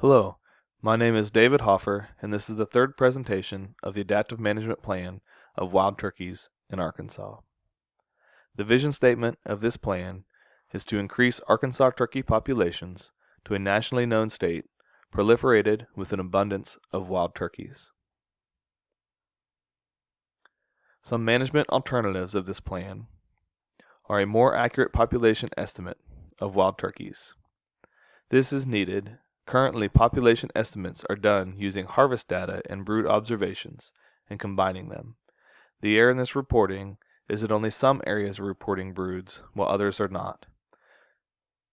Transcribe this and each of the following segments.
Hello, my name is David Hoffer, and this is the third presentation of the Adaptive Management Plan of Wild Turkeys in Arkansas. The vision statement of this plan is to increase Arkansas turkey populations to a nationally known state, proliferated with an abundance of wild turkeys. Some management alternatives of this plan are a more accurate population estimate of wild turkeys. This is needed. Currently, population estimates are done using harvest data and brood observations and combining them. The error in this reporting is that only some areas are reporting broods, while others are not.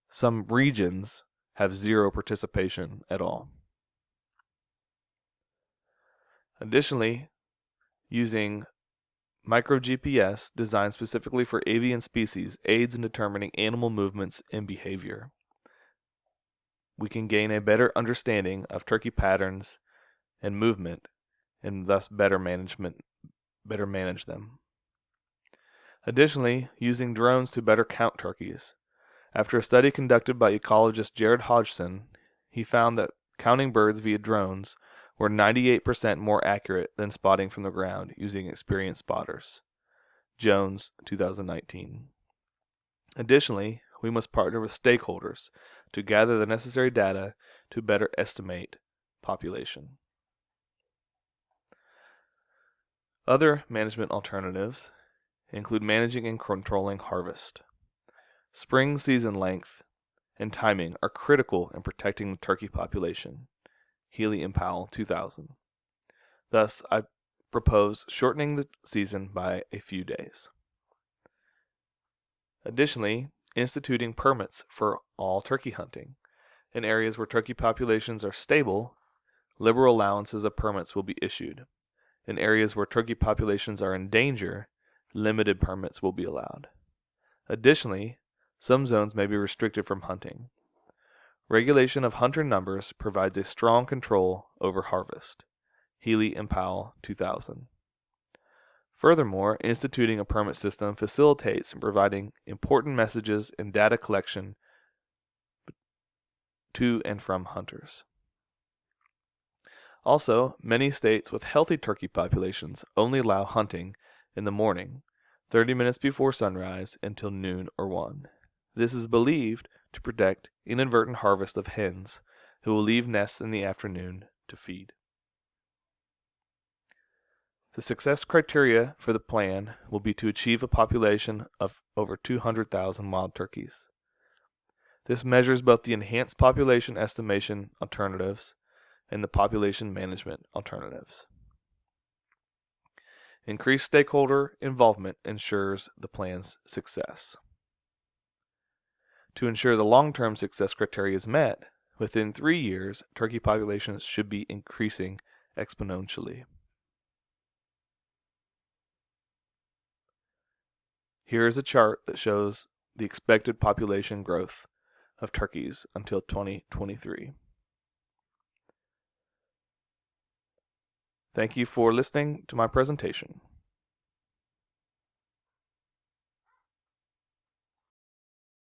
Some regions have zero participation at all. Additionally, using micro GPS designed specifically for avian species aids in determining animal movements and behavior. We can gain a better understanding of turkey patterns and movement, and thus better manage them. Additionally, using drones to better count turkeys. After a study conducted by ecologist Jared Hodgson, he found that counting birds via drones were 98% more accurate than spotting from the ground using experienced spotters. Jones, 2019. Additionally, we must partner with stakeholders to gather the necessary data to better estimate population. Other management alternatives include managing and controlling harvest. Spring season length and timing are critical in protecting the turkey population. Healy and Powell, 2000. Thus, I propose shortening the season by a few days. Additionally, instituting permits for all turkey hunting. In areas where turkey populations are stable, liberal allowances of permits will be issued. In areas where turkey populations are in danger, limited permits will be allowed. Additionally, some zones may be restricted from hunting. Regulation of hunter numbers provides a strong control over harvest. Healy and Powell, 2000. Furthermore, instituting a permit system facilitates in providing important messages and data collection to and from hunters. Also, many states with healthy turkey populations only allow hunting in the morning, 30 minutes before sunrise until noon or 1. This is believed to protect inadvertent harvest of hens who will leave nests in the afternoon to feed. The success criteria for the plan will be to achieve a population of over 200,000 wild turkeys. This measures both the enhanced population estimation alternatives and the population management alternatives. Increased stakeholder involvement ensures the plan's success. To ensure the long-term success criteria is met, within 3 years, turkey populations should be increasing exponentially. Here is a chart that shows the expected population growth of turkeys until 2023. Thank you for listening to my presentation.